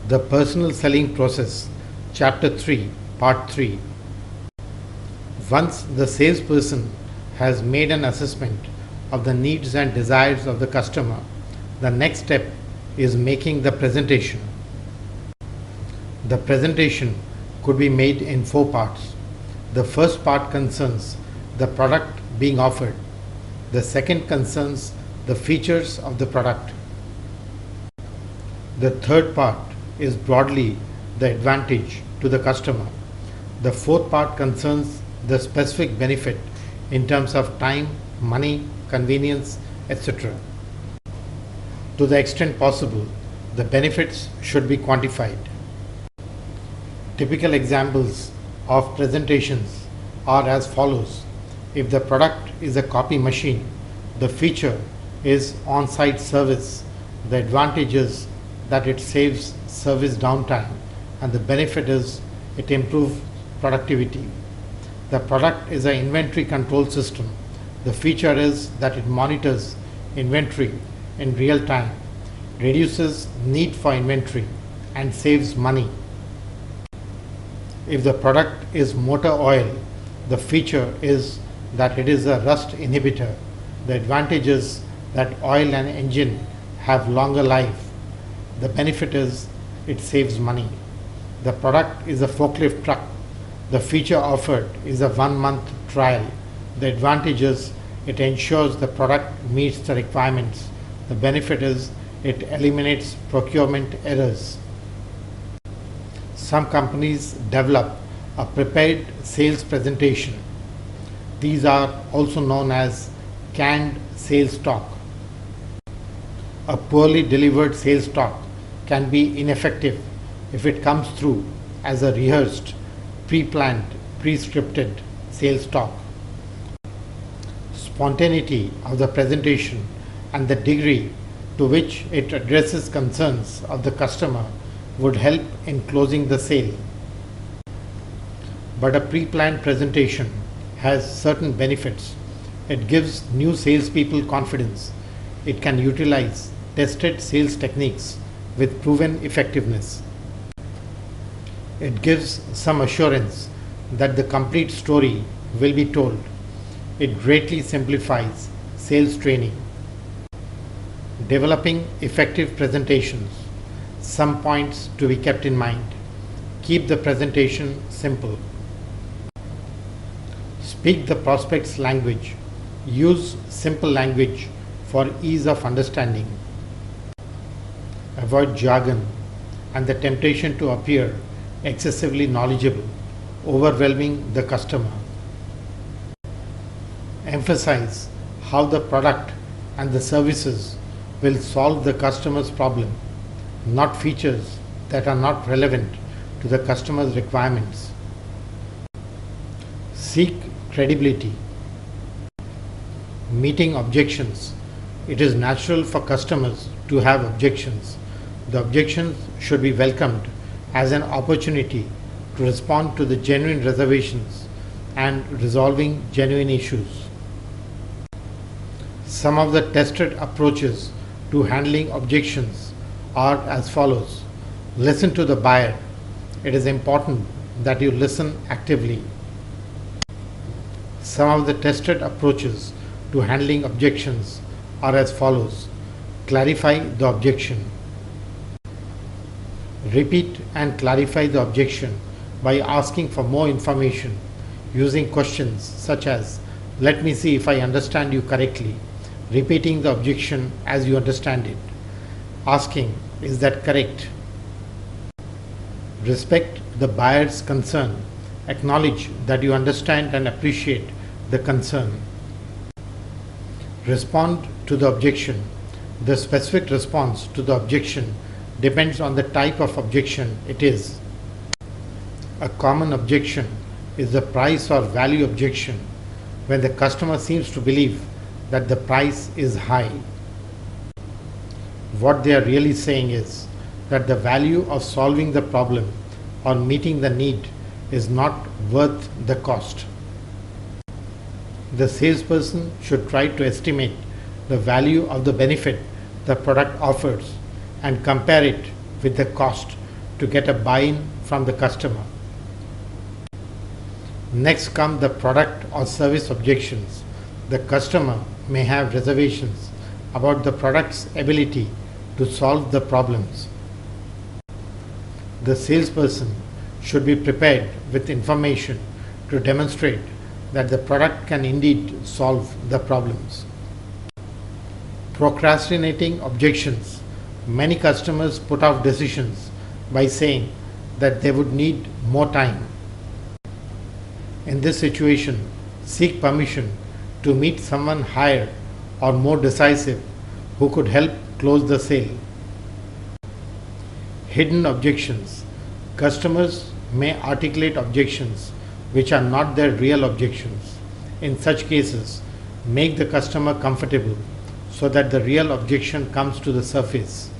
The Personal Selling Process, Chapter 3, Part 3. Once the salesperson has made an assessment of the needs and desires of the customer, the next step is making the presentation. The presentation could be made in 4 parts. The first part concerns the product being offered. The second concerns the features of the product. The third part is broadly the advantage to the customer. The fourth part concerns the specific benefit in terms of time, money, convenience, etc. To the extent possible, the benefits should be quantified. Typical examples of presentations are as follows. If the product is a copy machine, the feature is on-site service. The advantage is that it saves service downtime, and the benefit is it improves productivity. The product is an inventory control system. The feature is that it monitors inventory in real time, reduces need for inventory, and saves money. If the product is motor oil, the feature is that it is a rust inhibitor. The advantage is that oil and engine have longer life. The benefit is it saves money. The product is a forklift truck. The feature offered is a 1-month trial. The advantage is it ensures the product meets the requirements. The benefit is it eliminates procurement errors. Some companies develop a prepared sales presentation. These are also known as canned sales talk. A poorly delivered sales talk can be ineffective if it comes through as a rehearsed, pre-planned, pre-scripted sales talk. Spontaneity of the presentation and the degree to which it addresses concerns of the customer would help in closing the sale. But a pre-planned presentation has certain benefits. It gives new salespeople confidence. It can utilize tested sales techniques with proven effectiveness. It gives some assurance that the complete story will be told. It greatly simplifies sales training. Developing effective presentations. Some points to be kept in mind. Keep the presentation simple. Speak the prospect's language. Use simple language for ease of understanding. Avoid jargon and the temptation to appear excessively knowledgeable, overwhelming the customer. Emphasize how the product and the services will solve the customer's problem, not features that are not relevant to the customer's requirements. Seek credibility. Meeting objections. It is natural for customers to have objections. The objections should be welcomed as an opportunity to respond to the genuine reservations and resolving genuine issues. Some of the tested approaches to handling objections are as follows. Listen to the buyer. It is important that you listen actively. Some of the tested approaches to handling objections are as follows. Clarify the objection. Repeat and clarify the objection by asking for more information using questions such as, "Let me see if I understand you correctly," repeating the objection as you understand it, asking, "Is that correct?" Respect the buyer's concern. Acknowledge that you understand and appreciate the concern. Respond to the objection. The specific response to the objection depends on the type of objection it is. A common objection is the price or value objection, when the customer seems to believe that the price is high. What they are really saying is that the value of solving the problem or meeting the need is not worth the cost. The salesperson should try to estimate the value of the benefit the product offers and compare it with the cost to get a buy-in from the customer. Next come the product or service objections. The customer may have reservations about the product's ability to solve the problems. The salesperson should be prepared with information to demonstrate that the product can indeed solve the problems. Procrastinating objections. Many customers put off decisions by saying that they would need more time. In this situation, seek permission to meet someone higher or more decisive who could help close the sale. Hidden objections. Customers may articulate objections which are not their real objections. In such cases, make the customer comfortable so that the real objection comes to the surface.